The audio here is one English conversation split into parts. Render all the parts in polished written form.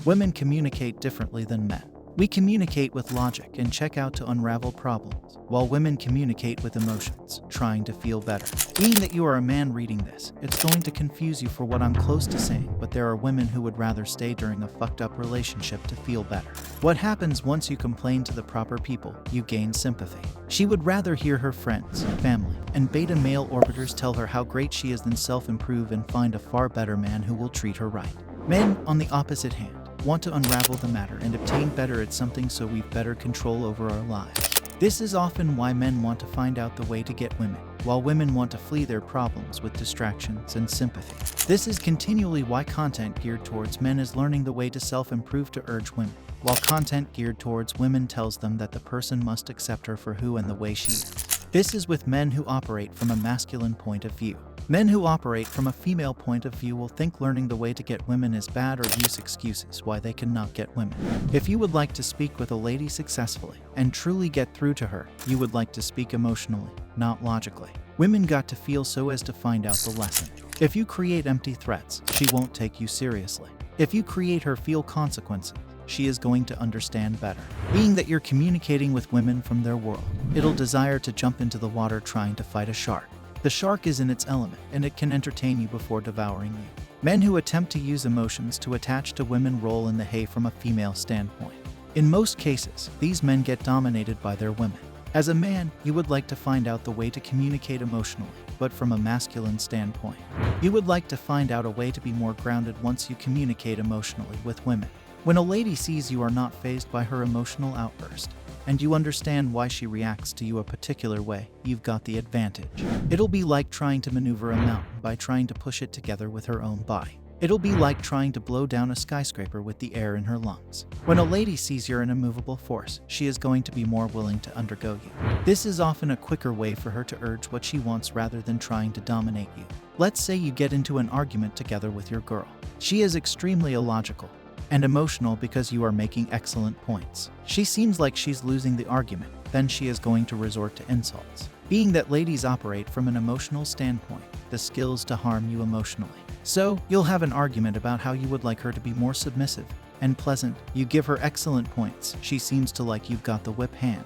Women communicate differently than men. We communicate with logic and check out to unravel problems, while women communicate with emotions, trying to feel better. Being that you are a man reading this, it's going to confuse you for what I'm close to saying, but there are women who would rather stay during a fucked up relationship to feel better. What happens once you complain to the proper people? You gain sympathy. She would rather hear her friends, family, and beta male orbiters tell her how great she is than self-improve and find a far better man who will treat her right. Men, on the opposite hand, want to unravel the matter and obtain better at something so we've better control over our lives. This is often why men want to find out the way to get women, while women want to flee their problems with distractions and sympathy. This is continually why content geared towards men is learning the way to self-improve to urge women, while content geared towards women tells them that the person must accept her for who and the way she is. This is with men who operate from a masculine point of view. Men who operate from a female point of view will think learning the way to get women is bad or use excuses why they cannot get women. If you would like to speak with a lady successfully and truly get through to her, you would like to speak emotionally, not logically. Women got to feel so as to find out the lesson. If you create empty threats, she won't take you seriously. If you create her feel consequences, she is going to understand better. Being that you're communicating with women from their world, it'll desire to jump into the water trying to fight a shark. The shark is in its element, and it can entertain you before devouring you. Men who attempt to use emotions to attach to women roll in the hay from a female standpoint. In most cases, these men get dominated by their women. As a man, you would like to find out the way to communicate emotionally, but from a masculine standpoint. You would like to find out a way to be more grounded once you communicate emotionally with women. When a lady sees you are not fazed by her emotional outburst, and you understand why she reacts to you a particular way, you've got the advantage. It'll be like trying to maneuver a mountain by trying to push it together with her own body. It'll be like trying to blow down a skyscraper with the air in her lungs. When a lady sees you're an immovable force, she is going to be more willing to undergo you. This is often a quicker way for her to urge what she wants rather than trying to dominate you. Let's say you get into an argument together with your girl. She is extremely illogical and emotional because you are making excellent points. She seems like she's losing the argument, then she is going to resort to insults. Being that ladies operate from an emotional standpoint, the skills to harm you emotionally. So, you'll have an argument about how you would like her to be more submissive and pleasant. You give her excellent points. She seems to like you've got the whip hand,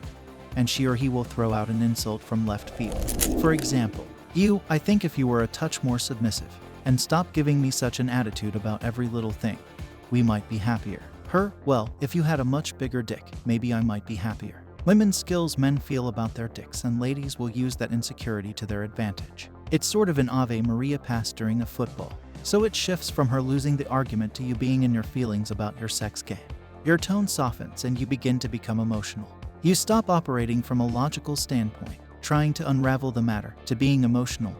and she or he will throw out an insult from left field. For example, I think if you were a touch more submissive and stop giving me such an attitude about every little thing, we might be happier. Her, well, if you had a much bigger dick, maybe I might be happier. Women's skills men feel about their dicks, and ladies will use that insecurity to their advantage. It's sort of an Ave Maria pass during a football. So it shifts from her losing the argument to you being in your feelings about your sex game. Your tone softens and you begin to become emotional. You stop operating from a logical standpoint, trying to unravel the matter, to being emotional,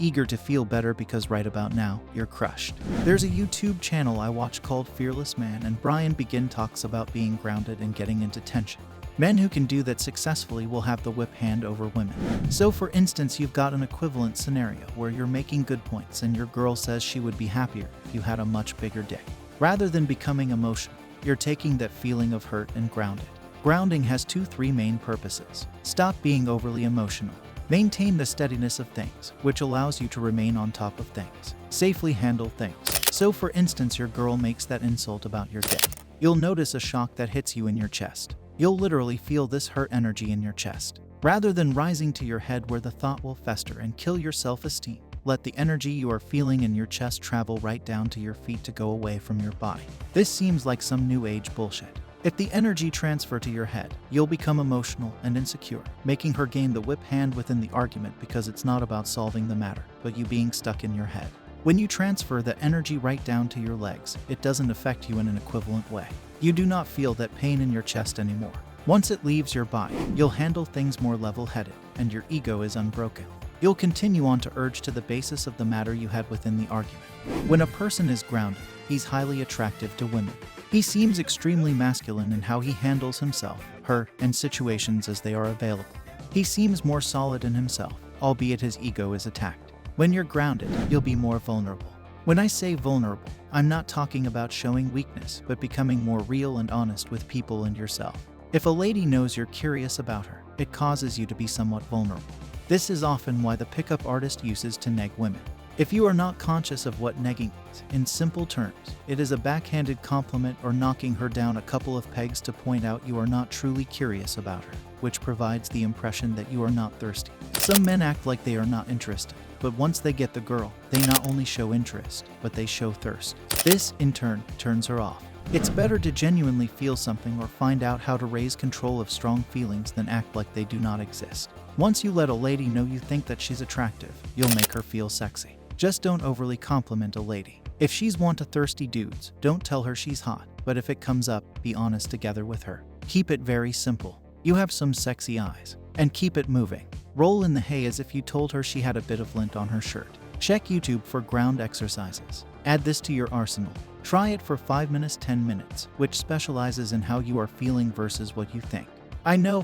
eager to feel better because right about now, you're crushed. There's a YouTube channel I watch called Fearless Man, and Brian Begin talks about being grounded and getting into tension. Men who can do that successfully will have the whip hand over women. So for instance, you've got an equivalent scenario where you're making good points and your girl says she would be happier if you had a much bigger dick. Rather than becoming emotional, you're taking that feeling of hurt and grounded. Grounding has three main purposes. Stop being overly emotional. Maintain the steadiness of things, which allows you to remain on top of things. Safely handle things. So for instance, your girl makes that insult about your dick. You'll notice a shock that hits you in your chest. You'll literally feel this hurt energy in your chest. Rather than rising to your head where the thought will fester and kill your self-esteem, let the energy you are feeling in your chest travel right down to your feet to go away from your body. This seems like some new age bullshit. If the energy transfer to your head, you'll become emotional and insecure, making her gain the whip hand within the argument because it's not about solving the matter, but you being stuck in your head. When you transfer the energy right down to your legs, it doesn't affect you in an equivalent way. You do not feel that pain in your chest anymore. Once it leaves your body, you'll handle things more level-headed, and your ego is unbroken. You'll continue on to urge to the basis of the matter you had within the argument. When a person is grounded, he's highly attractive to women. He seems extremely masculine in how he handles himself, her, and situations as they are available. He seems more solid in himself, albeit his ego is attacked. When you're grounded, you'll be more vulnerable. When I say vulnerable, I'm not talking about showing weakness, but becoming more real and honest with people and yourself. If a lady knows you're curious about her, it causes you to be somewhat vulnerable. This is often why the pickup artist uses to neg women. If you are not conscious of what negging is, in simple terms, it is a backhanded compliment or knocking her down a couple of pegs to point out you are not truly curious about her, which provides the impression that you are not thirsty. Some men act like they are not interested, but once they get the girl, they not only show interest, but they show thirst. This, in turn, turns her off. It's better to genuinely feel something or find out how to raise control of strong feelings than act like they do not exist. Once you let a lady know you think that she's attractive, you'll make her feel sexy. Just don't overly compliment a lady. If she's want to thirsty dudes, don't tell her she's hot, but if it comes up, be honest together with her. Keep it very simple. You have some sexy eyes. And keep it moving. Roll in the hay as if you told her she had a bit of lint on her shirt. Check YouTube for ground exercises. Add this to your arsenal. Try it for 5 minutes, 10 minutes, which specializes in how you are feeling versus what you think. I know,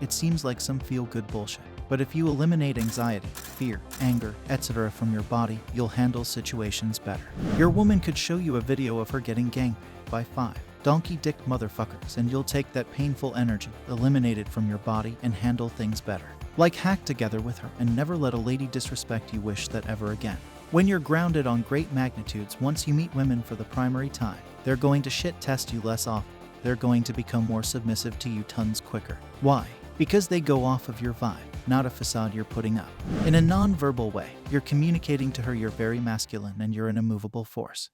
it seems like some feel-good bullshit. But if you eliminate anxiety, fear, anger, etc. from your body, you'll handle situations better. Your woman could show you a video of her getting gangbanged by 5 donkey dick motherfuckers, and you'll take that painful energy, eliminate it from your body, and handle things better. Like hack together with her and never let a lady disrespect you. Wish that ever again. When you're grounded on great magnitudes, once you meet women for the primary time, they're going to shit test you less often. They're going to become more submissive to you tons quicker. Why? Because they go off of your vibe, not a facade you're putting up. In a non-verbal way, you're communicating to her you're very masculine and you're an immovable force.